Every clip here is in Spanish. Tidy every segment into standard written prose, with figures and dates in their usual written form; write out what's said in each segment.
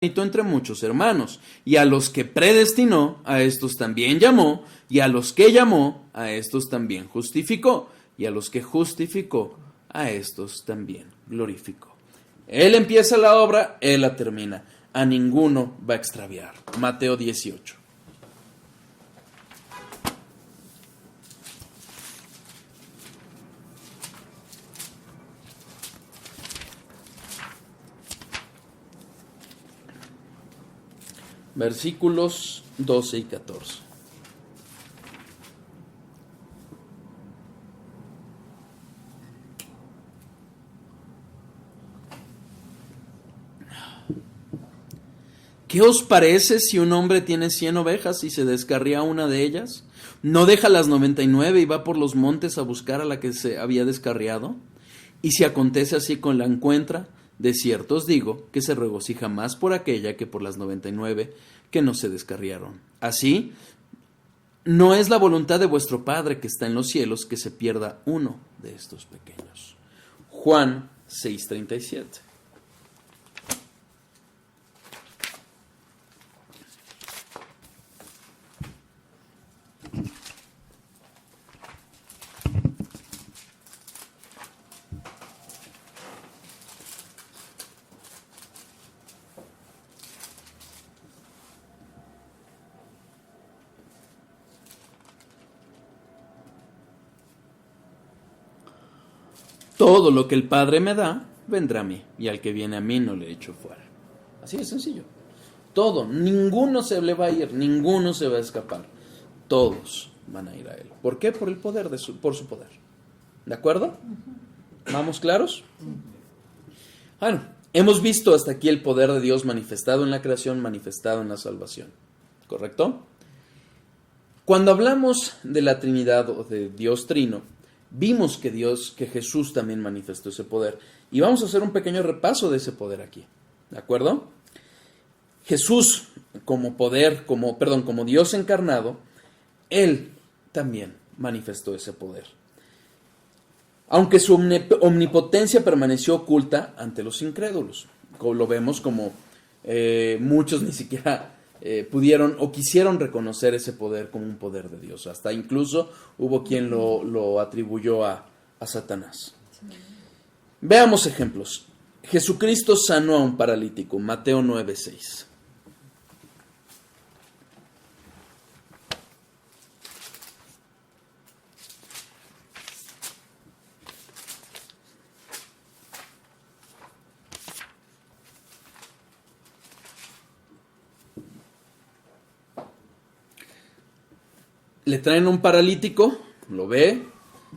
entre muchos hermanos, y a los que predestinó, a estos también llamó, y a los que llamó, a estos también justificó, y a los que justificó, a estos también glorificó. Él empieza la obra, Él la termina. A ninguno va a extraviar. Mateo 18. Versículos 12 y 14. ¿Qué os parece si un hombre tiene 100 ovejas y se descarría una de ellas? ¿No deja las 99 y va por los montes a buscar a la que se había descarriado? Y si acontece así con la encuentra, de cierto os digo que se regocija más por aquella que por las 99 que no se descarriaron. Así, no es la voluntad de vuestro Padre que está en los cielos que se pierda uno de estos pequeños. Juan 6:37. Todo lo que el Padre me da, vendrá a mí, y al que viene a mí no le echo fuera. Así de sencillo. Todo, ninguno se le va a ir, ninguno se va a escapar. Todos van a ir a Él. ¿Por qué? Por el poder por su poder. ¿De acuerdo? ¿Vamos claros? Bueno, hemos visto hasta aquí el poder de Dios manifestado en la creación, manifestado en la salvación. ¿Correcto? Cuando hablamos de la Trinidad o de Dios Trino, vimos que Jesús también manifestó ese poder. Y vamos a hacer un pequeño repaso de ese poder aquí. ¿De acuerdo? Jesús como como Dios encarnado, Él también manifestó ese poder. Aunque su omnipotencia permaneció oculta ante los incrédulos. Lo vemos como muchos ni siquiera pudieron o quisieron reconocer ese poder como un poder de Dios. Hasta incluso hubo quien lo atribuyó a Satanás. Veamos ejemplos. Jesucristo sanó a un paralítico, Mateo 9:6. Le traen un paralítico, lo ve,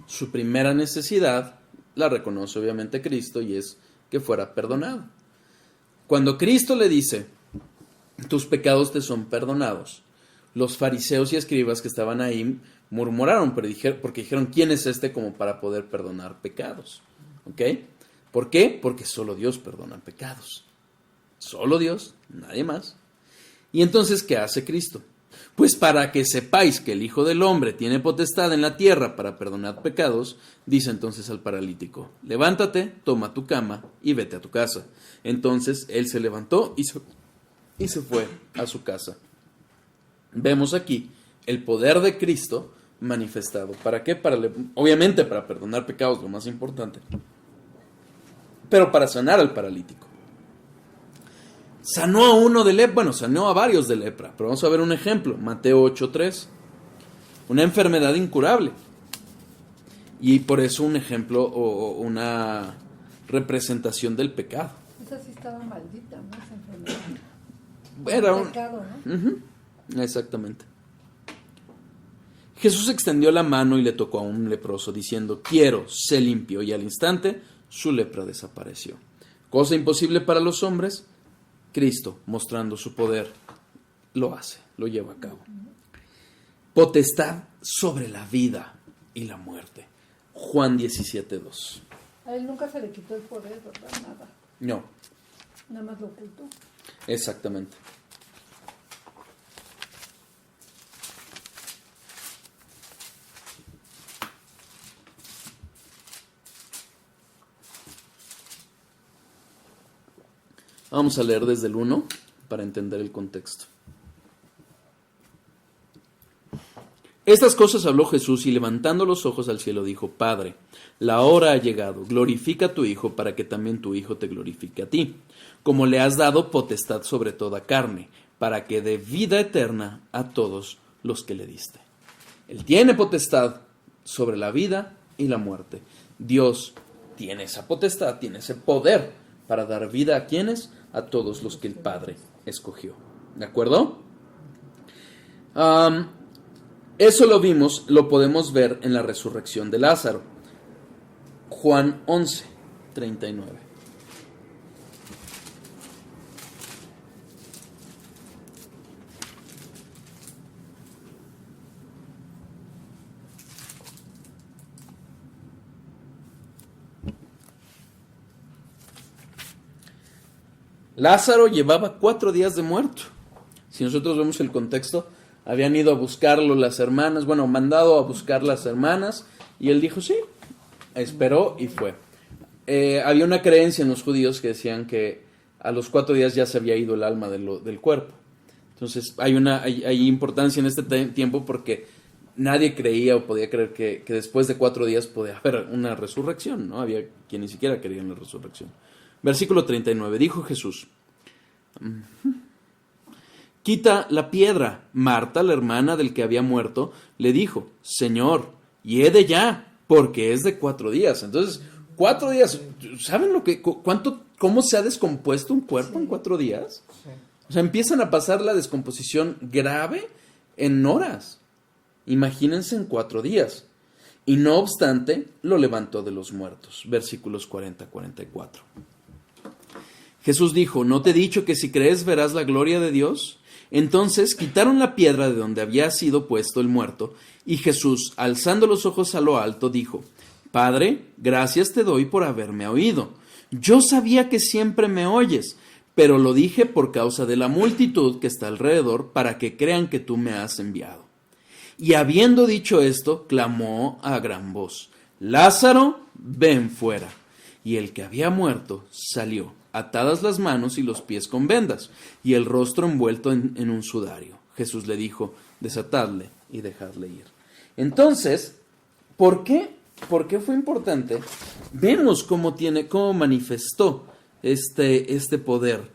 su primera necesidad la reconoce obviamente Cristo y es que fuera perdonado. Cuando Cristo le dice, tus pecados te son perdonados, los fariseos y escribas que estaban ahí murmuraron, porque dijeron, ¿quién es este como para poder perdonar pecados? ¿Ok? ¿Por qué? Porque solo Dios perdona pecados. Solo Dios, nadie más. Y entonces, ¿qué hace Cristo? Pues para que sepáis que el Hijo del Hombre tiene potestad en la tierra para perdonar pecados, dice entonces al paralítico, levántate, toma tu cama y vete a tu casa. Entonces él se levantó y se fue a su casa. Vemos aquí el poder de Cristo manifestado. ¿Para qué? Obviamente para perdonar pecados, lo más importante, pero para sanar al paralítico. Sanó a uno de lepra, sanó a varios de lepra, pero vamos a ver un ejemplo, Mateo 8:3, una enfermedad incurable, y por eso un ejemplo o una representación del pecado. Esa sí estaba maldita, ¿no? Esa enfermedad. Era un pecado, ¿no? Exactamente. Jesús extendió la mano y le tocó a un leproso diciendo, quiero, sé limpio, y al instante su lepra desapareció. Cosa imposible para los hombres, Cristo, mostrando su poder, lo hace, lo lleva a cabo. Potestad sobre la vida y la muerte. Juan 17:2. A él nunca se le quitó el poder, ¿verdad? Nada. No. Nada más lo ocultó. Exactamente. Vamos a leer desde el 1. para entender el contexto. Estas cosas habló Jesús y levantando los ojos al cielo dijo: Padre, la hora ha llegado, glorifica a tu Hijo para que también tu Hijo te glorifique a ti, como le has dado potestad sobre toda carne, para que dé vida eterna a todos los que le diste. Él tiene potestad sobre la vida y la muerte. Dios tiene esa potestad, tiene ese poder para dar vida a quienes, a todos los que el Padre escogió. ¿De acuerdo? Eso lo vimos, lo podemos ver en la resurrección de Lázaro. Juan 11, 39. Lázaro llevaba 4 días de muerto. Si nosotros vemos el contexto, habían ido a buscarlo las hermanas, mandado a buscar las hermanas, y él dijo sí, esperó y fue. Había una creencia en los judíos que decían que a los 4 días ya se había ido el alma del cuerpo. Entonces hay importancia en este tiempo porque nadie creía o podía creer que después de 4 días podía haber una resurrección, ¿no? Había quien ni siquiera creía en la resurrección. Versículo 39, dijo Jesús: quita la piedra. Marta, la hermana del que había muerto, le dijo: Señor, hiede ya, porque es de 4 días. Entonces, 4 días, ¿saben cómo se ha descompuesto un cuerpo en 4 días? Sí. O sea, empiezan a pasar la descomposición grave en horas. Imagínense en 4 días. Y no obstante, lo levantó de los muertos. Versículos 40-44. Jesús dijo: ¿no te he dicho que si crees verás la gloria de Dios? Entonces quitaron la piedra de donde había sido puesto el muerto, y Jesús, alzando los ojos a lo alto, dijo: Padre, gracias te doy por haberme oído. Yo sabía que siempre me oyes, pero lo dije por causa de la multitud que está alrededor, para que crean que tú me has enviado. Y habiendo dicho esto, clamó a gran voz: Lázaro, ven fuera. Y el que había muerto salió, atadas las manos y los pies con vendas, y el rostro envuelto en un sudario. Jesús le dijo: desatadle y dejadle ir. Entonces, ¿por qué fue importante? Vemos cómo manifestó este poder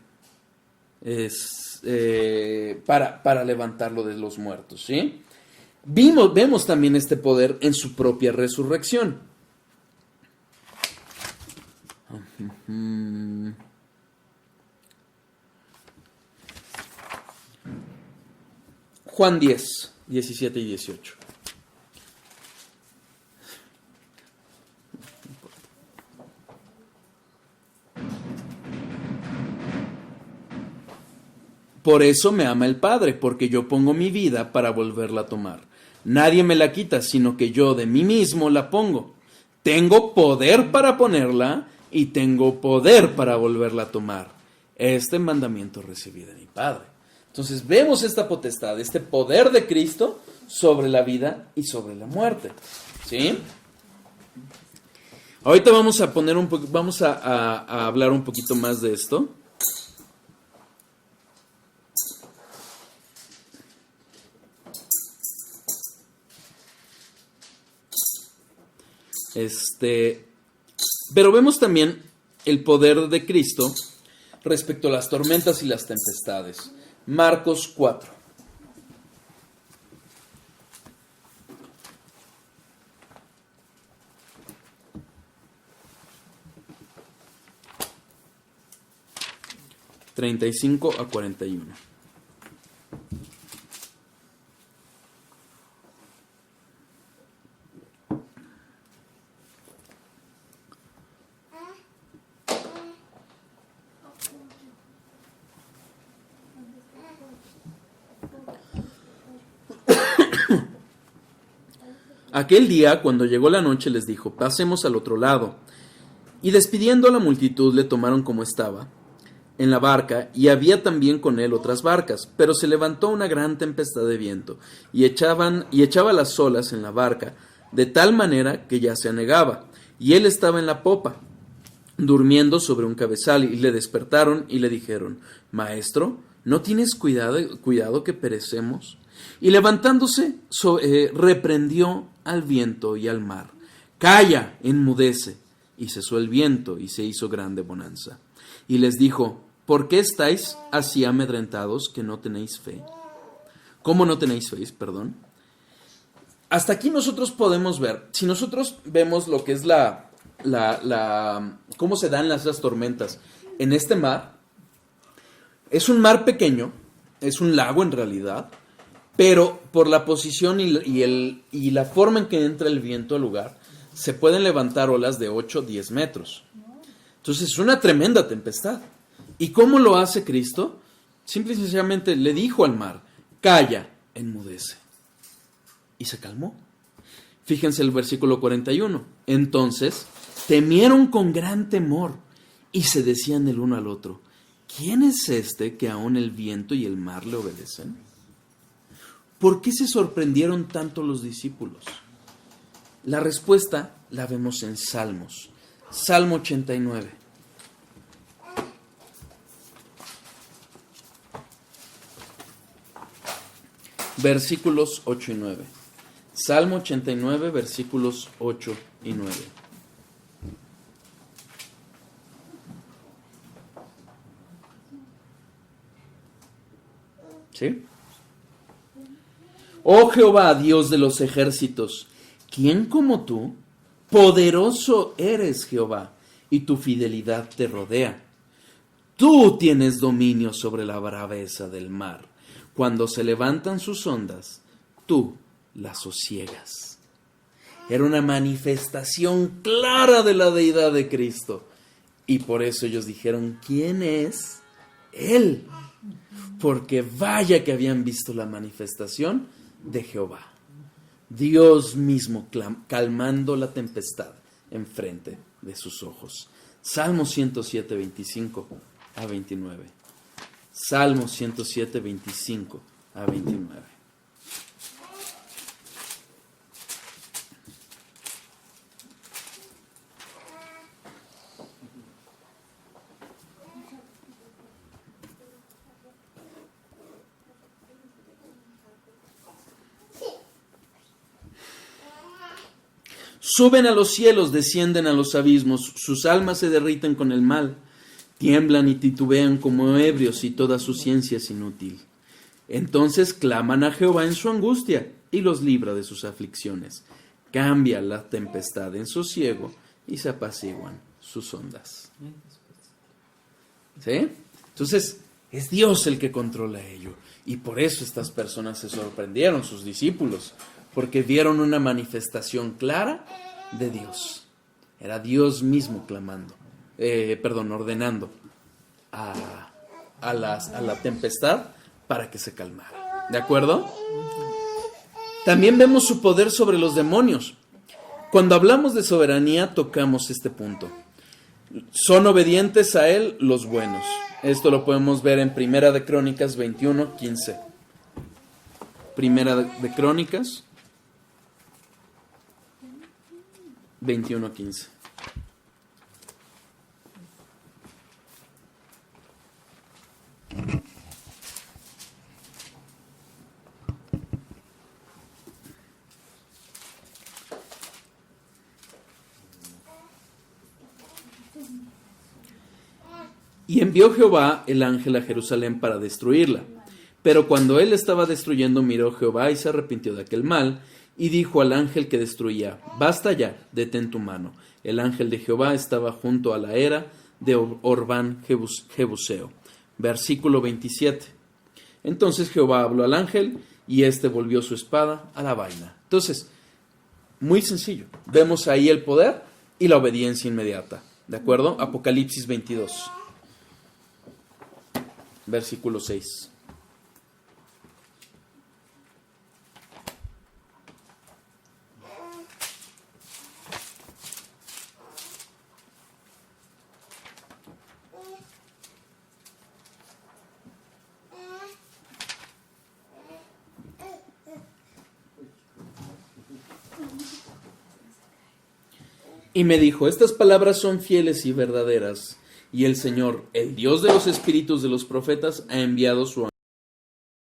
para levantarlo de los muertos, ¿sí? Vemos también este poder en su propia resurrección. Juan 10, 17 y 18. Por eso me ama el Padre, porque yo pongo mi vida para volverla a tomar. Nadie me la quita, sino que yo de mí mismo la pongo. Tengo poder para ponerla y tengo poder para volverla a tomar. Este mandamiento recibí de mi Padre. Entonces vemos esta potestad, este poder de Cristo sobre la vida y sobre la muerte, ¿sí? Ahorita vamos a hablar un poquito más de esto. Pero vemos también el poder de Cristo respecto a las tormentas y las tempestades. Marcos 4. (35 a 41). Aquel día, cuando llegó la noche, les dijo: pasemos al otro lado. Y despidiendo a la multitud, le tomaron como estaba, en la barca, y había también con él otras barcas. Pero se levantó una gran tempestad de viento, y echaba las olas en la barca, de tal manera que ya se anegaba. Y él estaba en la popa, durmiendo sobre un cabezal, y le despertaron y le dijeron: Maestro, ¿No tienes cuidado que perecemos? Y levantándose, reprendió al viento y al mar. Calla, enmudece. Y cesó el viento y se hizo grande bonanza. Y les dijo, ¿por qué estáis así amedrentados que no tenéis fe? ¿Cómo no tenéis fe? Perdón. Hasta aquí nosotros podemos ver, si nosotros vemos lo que es cómo se dan las tormentas en este mar, es un mar pequeño, es un lago en realidad, pero por la posición y la forma en que entra el viento al lugar, se pueden levantar olas de 8 o 10 metros. Entonces es una tremenda tempestad. ¿Y cómo lo hace Cristo? Simple y sencillamente le dijo al mar, calla, enmudece. Y se calmó. Fíjense el versículo 41. Entonces temieron con gran temor y se decían el uno al otro, ¿quién es este que aún el viento y el mar le obedecen? ¿Por qué se sorprendieron tanto los discípulos? La respuesta la vemos en Salmos. Salmo 89. Versículos 8 y 9. Salmo 89, versículos 8 y 9. ¿Sí? Oh Jehová, Dios de los ejércitos, ¿quién como tú? Poderoso eres, Jehová, y tu fidelidad te rodea. Tú tienes dominio sobre la braveza del mar. Cuando se levantan sus ondas, tú las sosiegas. Era una manifestación clara de la deidad de Cristo. Y por eso ellos dijeron, ¿quién es Él? Porque vaya que habían visto la manifestación de Jehová. Dios mismo calmando la tempestad enfrente de sus ojos. Salmo 107, 25 a 29. Salmo 107, 25 a 29. Suben a los cielos, descienden a los abismos, sus almas se derriten con el mal, tiemblan y titubean como ebrios y toda su ciencia es inútil. Entonces claman a Jehová en su angustia y los libra de sus aflicciones. Cambia la tempestad en sosiego y se apaciguan sus ondas. ¿Sí? Entonces es Dios el que controla ello. Y por eso estas personas se sorprendieron, sus discípulos, porque vieron una manifestación clara de Dios. Era Dios mismo ordenando a la tempestad para que se calmara. ¿De acuerdo? También vemos su poder sobre los demonios. Cuando hablamos de soberanía, tocamos este punto. Son obedientes a Él los buenos. Esto lo podemos ver en Primera de Crónicas 21, 15. Primera de Crónicas 21, 15. Y envió Jehová el ángel a Jerusalén para destruirla. Pero cuando él estaba destruyendo, miró Jehová y se arrepintió de aquel mal, y dijo al ángel que destruía, basta ya, detén tu mano. El ángel de Jehová estaba junto a la era de Orbán Jebuseo. Versículo 27. Entonces Jehová habló al ángel, y éste volvió su espada a la vaina. Entonces, muy sencillo. Vemos ahí el poder y la obediencia inmediata. ¿De acuerdo? Apocalipsis 22. Versículo 6. Y me dijo, estas palabras son fieles y verdaderas. Y el Señor, el Dios de los espíritus de los profetas, ha enviado su